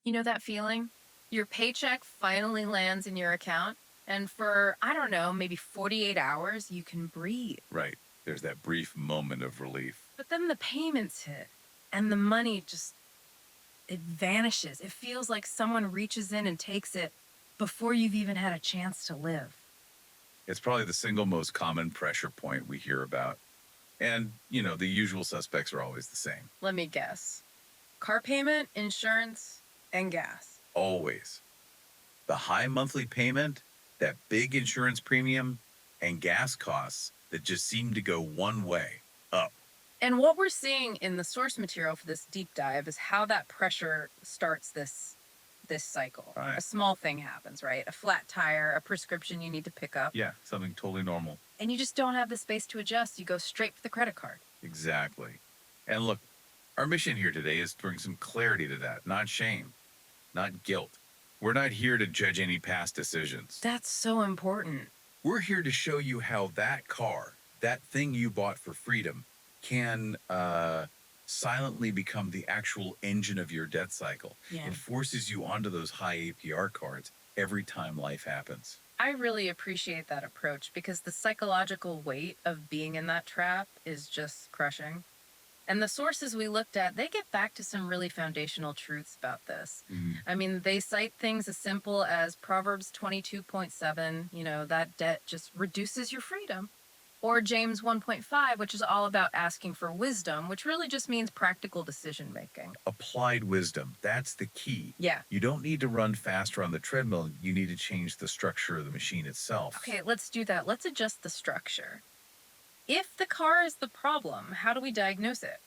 You know that feeling? Your paycheck finally lands in your account, and for, I don't know, maybe 48 hours, you can breathe. Right. There's that brief moment of relief. But then the payments hit, and the money just, it vanishes. It feels like someone reaches in and takes it before you've even had a chance to live. It's probably the single most common pressure point we hear about. And, the usual suspects are always the same. Let me guess. Car payment, insurance, and gas. Always. The high monthly payment, that big insurance premium, and gas costs that just seem to go one way up. And what we're seeing in the source material for this deep dive is how that pressure starts this cycle. Right. A small thing happens, right? A flat tire, a prescription you need to pick up, Yeah, something totally normal. and you just don't have the space to adjust. You go straight for the credit card. Exactly. And look, our mission here today is to bring some clarity to that, not shame, not guilt. We're not here to judge any past decisions. That's so important. We're here to show you how that car, that thing you bought for freedom, can silently become the actual engine of your debt cycle. Yeah. It forces you onto those high APR cards every time life happens. I really appreciate that approach because the psychological weight of being in that trap is just crushing. And the sources we looked at, they get back to some really foundational truths about this. I mean, they cite things as simple as Proverbs 22.7, that debt just reduces your freedom. Or James 1.5, which is all about asking for wisdom, which really just means practical decision making. Applied wisdom, that's the key. Yeah. You don't need to run faster on the treadmill. You need to change the structure of the machine itself. Okay, let's do that. Let's adjust the structure. If the car is the problem, how do we diagnose it?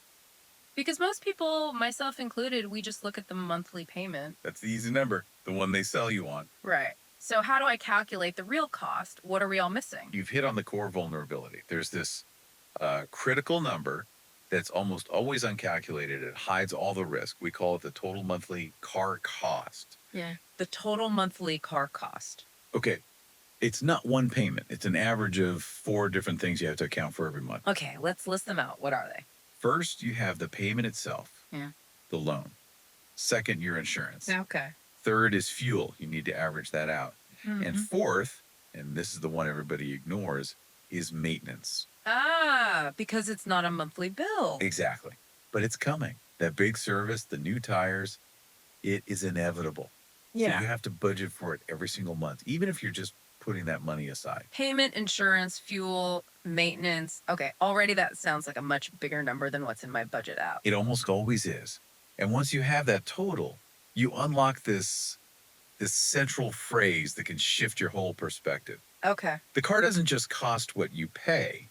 Because most people, myself included, we just look at the monthly payment. That's the easy number, the one they sell you on. Right. So how do I calculate the real cost? What are we all missing? You've hit on the core vulnerability. There's this critical number that's almost always uncalculated. It hides all the risk. We call it the total monthly car cost. Yeah. The total monthly car cost. Okay. It's not one payment. It's an average of 4 different things you have to account for every month. Okay, let's list them out. What are they? First, you have the payment itself. Yeah. The loan. Second, your insurance. Okay. Third is fuel. You need to average that out. Mm-hmm. And fourth, and this is the one everybody ignores, is maintenance. Because it's not a monthly bill. Exactly. But it's coming. That big service, the new tires, it is inevitable. Yeah. So you have to budget for it every single month, even if you're just putting that money aside. Payment, insurance, fuel, maintenance. Okay, already that sounds like a much bigger number than what's in my budget app. It almost always is. And once you have that total, you unlock this central phrase that can shift your whole perspective. Okay. The car doesn't just cost what you pay,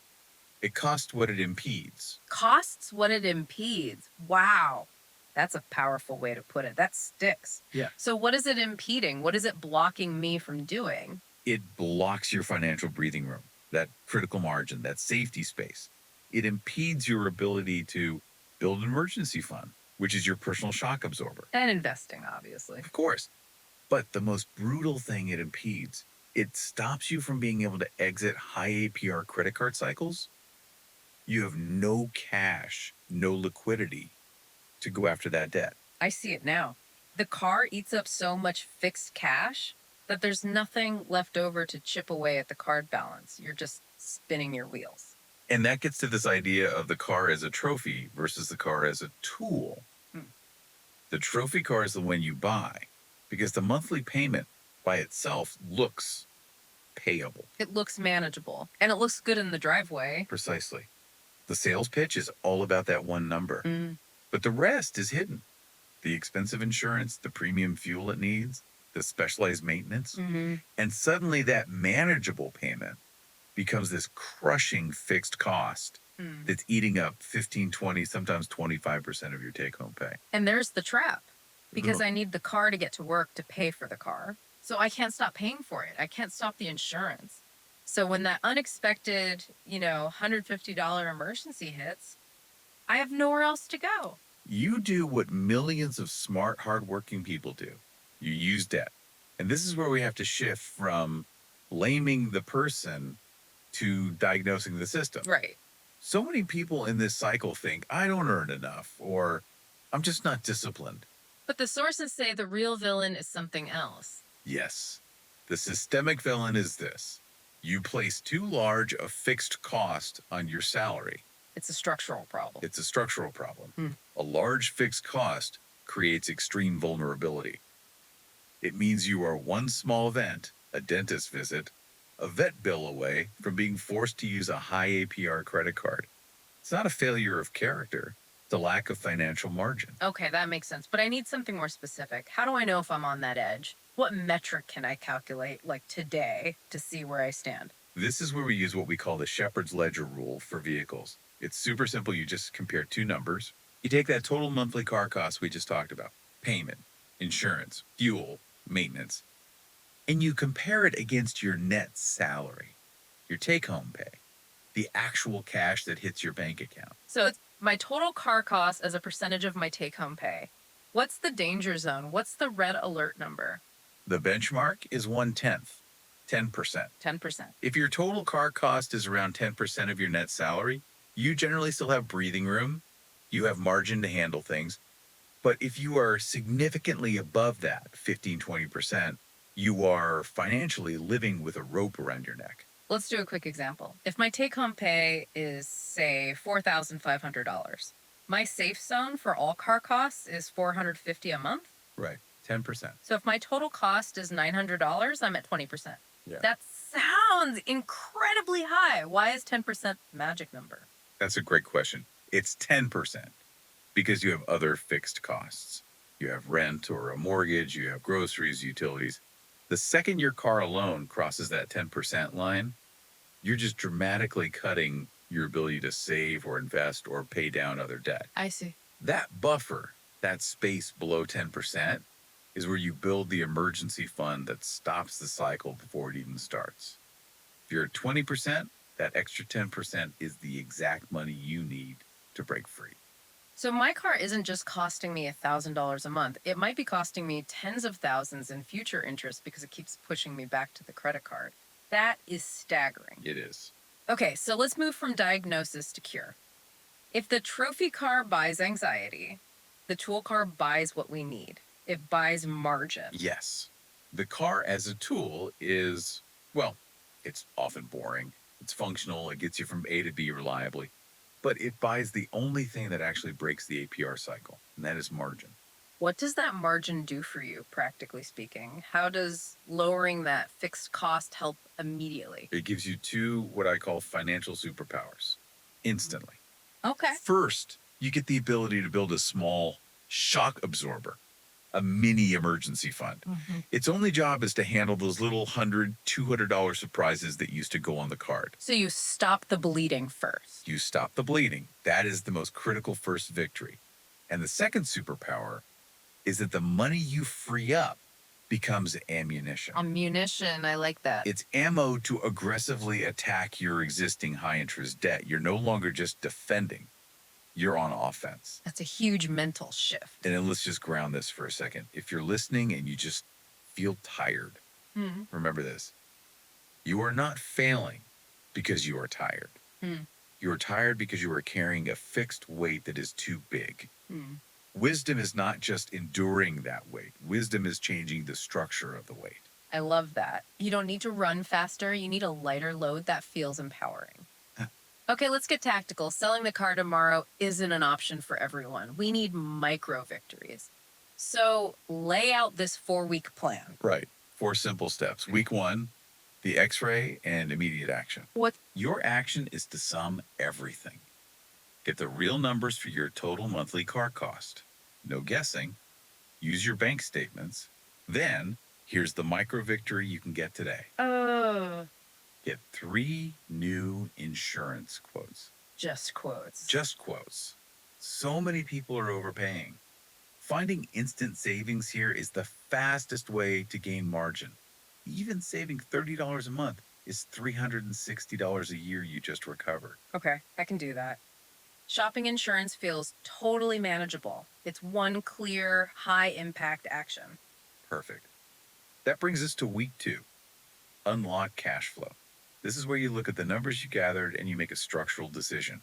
it costs what it impedes. Costs what it impedes. Wow. That's a powerful way to put it. That sticks. Yeah. So what is it impeding? What is it blocking me from doing? It blocks your financial breathing room, that critical margin, that safety space. It impedes your ability to build an emergency fund, which is your personal shock absorber. And investing, obviously. Of course. But the most brutal thing it impedes, it stops you from being able to exit high APR credit card cycles. You have no cash, no liquidity to go after that debt. I see it now. The car eats up so much fixed cash that there's nothing left over to chip away at the card balance. You're just spinning your wheels. And that gets to this idea of the car as a trophy versus the car as a tool. The trophy car is the one you buy because the monthly payment by itself looks payable. It looks manageable and it looks good in the driveway. Precisely. The sales pitch is all about that one number, but the rest is hidden. The expensive insurance, the premium fuel it needs, the specialized maintenance, and suddenly that manageable payment becomes this crushing fixed cost that's eating up 15, 20, sometimes 25% of your take-home pay. And there's the trap because I need the car to get to work to pay for the car. So I can't stop paying for it. I can't stop the insurance. So when that unexpected, $150 emergency hits, I have nowhere else to go. You do what millions of smart, hardworking people do. You use debt. And this is where we have to shift from blaming the person to diagnosing the system. Right. So many people in this cycle think, I don't earn enough, or I'm just not disciplined. But the sources say the real villain is something else. Yes. The systemic villain is this: you place too large a fixed cost on your salary. It's a structural problem. It's a structural problem. Hmm. A large fixed cost creates extreme vulnerability. It means you are one small event, a dentist visit, a vet bill away from being forced to use a high APR credit card. It's not a failure of character, it's a lack of financial margin. Okay, that makes sense. But I need something more specific. How do I know if I'm on that edge? What metric can I calculate, like today, to see where I stand? This is where we use what we call the Shepherd's Ledger rule for vehicles. It's super simple. You just compare two numbers. You take that total monthly car cost we just talked about, payment, insurance, fuel, maintenance, and you compare it against your net salary, your take home pay, the actual cash that hits your bank account. So it's my total car cost as a percentage of my take home pay. What's the danger zone? What's the red alert number? The benchmark is 1/10, 10%. 10%. If your total car cost is around 10% of your net salary, you generally still have breathing room. You have margin to handle things. But if you are significantly above that, 15, 20%, you are financially living with a rope around your neck. Let's do a quick example. If my take home pay is, say, $4,500, my safe zone for all car costs is $450 a month. Right. 10%. So if my total cost is $900, I'm at 20%. Yeah. That sounds incredibly high. Why is 10% magic number? That's a great question. It's 10% because you have other fixed costs. You have rent or a mortgage, you have groceries, utilities. The second your car alone crosses that 10% line, you're just dramatically cutting your ability to save or invest or pay down other debt. I see. That buffer, that space below 10%, is where you build the emergency fund that stops the cycle before it even starts. If you're at 20%, that extra 10% is the exact money you need to break free. So my car isn't just costing me $1,000 a month. It might be costing me tens of thousands in future interest because it keeps pushing me back to the credit card. That is staggering. It is. Okay, so let's move from diagnosis to cure. If the trophy car buys anxiety, the tool car buys what we need. It buys margin. Yes. The car as a tool is, well, it's often boring. It's functional. It gets you from A to B reliably. But it buys the only thing that actually breaks the APR cycle, and that is margin. What does that margin do for you, practically speaking? How does lowering that fixed cost help immediately? It gives you two, what I call financial superpowers, instantly. Okay. First, you get the ability to build a small shock absorber, a mini emergency fund. Mm-hmm. Its only job is to handle those little $100, $200 surprises that used to go on the card. So you stop the bleeding first. You stop the bleeding. That is the most critical first victory. And the second superpower is that the money you free up becomes ammunition. Ammunition, I like that. It's ammo to aggressively attack your existing high interest debt. You're no longer just defending, you're on offense. That's a huge mental shift. And then let's just ground this for a second. If you're listening and you just feel tired, remember this: you are not failing because you are tired. You are tired because you are carrying a fixed weight that is too big. Wisdom is not just enduring that weight. Wisdom is changing the structure of the weight. I love that. You don't need to run faster. You need a lighter load that feels empowering. Okay, let's get tactical. Selling the car tomorrow isn't an option for everyone. We need micro victories. So lay out this 4-week plan. Right. 4 simple steps. Week 1, the x-ray and immediate action. What? Your action is to sum everything. Get the real numbers for your total monthly car cost. No guessing. Use your bank statements. Then, here's the micro victory you can get today. Get 3 new insurance quotes. Just quotes. Just quotes. So many people are overpaying. Finding instant savings here is the fastest way to gain margin. Even saving $30 a month is $360 a year you just recovered. Okay, I can do that. Shopping insurance feels totally manageable. It's one clear, high-impact action. Perfect. That brings us to week 2. Unlock cash flow. This is where you look at the numbers you gathered and you make a structural decision.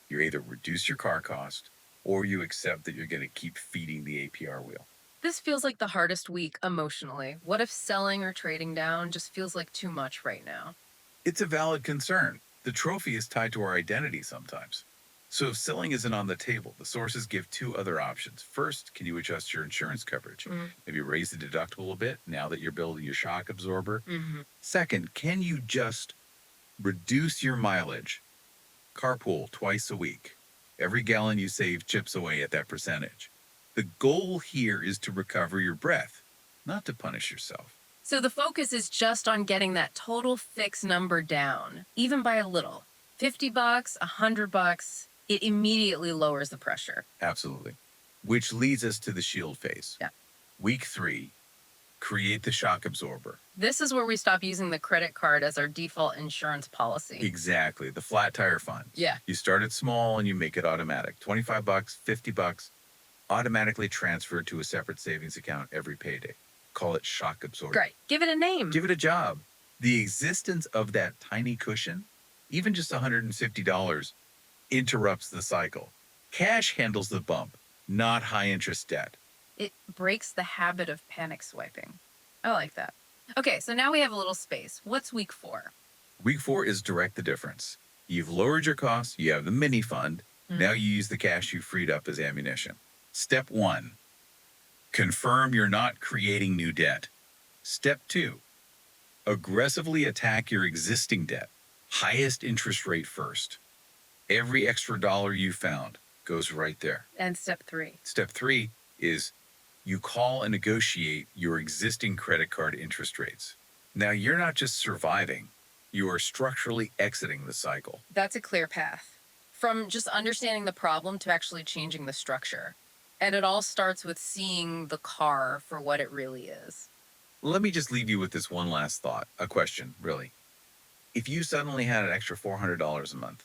You either reduce your car cost or you accept that you're going to keep feeding the APR wheel. This feels like the hardest week emotionally. What if selling or trading down just feels like too much right now? It's a valid concern. The trophy is tied to our identity sometimes. So if selling isn't on the table, the sources give two other options. First, can you adjust your insurance coverage? Maybe raise the deductible a bit now that you're building your shock absorber. Mm-hmm. Second, can you just reduce your mileage? Carpool twice a week. Every gallon you save chips away at that percentage. The goal here is to recover your breath, not to punish yourself. So the focus is just on getting that total fixed number down, even by a little. $50, $100, it immediately lowers the pressure. Absolutely. Which leads us to the shield phase. Yeah. Week 3, create the shock absorber. This is where we stop using the credit card as our default insurance policy. Exactly. The flat tire fund. Yeah. You start it small and you make it automatic. $25, $50, automatically transferred to a separate savings account every payday. Call it shock absorber. Great. Give it a name. Give it a job. The existence of that tiny cushion, even just $150, interrupts the cycle. Cash handles the bump, not high interest debt. It breaks the habit of panic swiping. I like that. Okay, so now we have a little space. What's week 4? Week 4 is direct the difference. You've lowered your costs, you have the mini fund. Now you use the cash you freed up as ammunition. Step 1, confirm you're not creating new debt. Step 2, aggressively attack your existing debt. Highest interest rate first. Every extra dollar you found goes right there. And step 3. Step 3 is you call and negotiate your existing credit card interest rates. Now you're not just surviving, you are structurally exiting the cycle. That's a clear path. From just understanding the problem to actually changing the structure. And it all starts with seeing the car for what it really is. Let me just leave you with this one last thought, a question, really. If you suddenly had an extra $400 a month,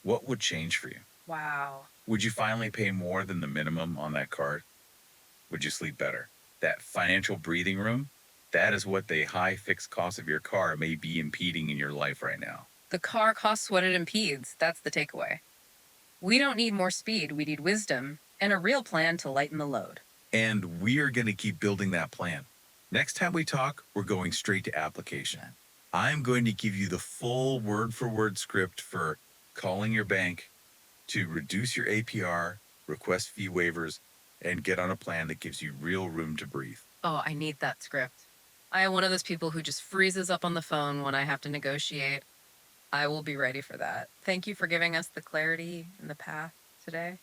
what would change for you? Wow. Would you finally pay more than the minimum on that card? Would you sleep better? That financial breathing room, that is what the high fixed cost of your car may be impeding in your life right now. The car costs what it impedes. That's the takeaway. We don't need more speed. We need wisdom and a real plan to lighten the load. And we are going to keep building that plan. Next time we talk, we're going straight to application. I'm going to give you the full word-for-word script for calling your bank to reduce your APR, request fee waivers, and get on a plan that gives you real room to breathe. Oh, I need that script. I am one of those people who just freezes up on the phone when I have to negotiate. I will be ready for that. Thank you for giving us the clarity and the path today.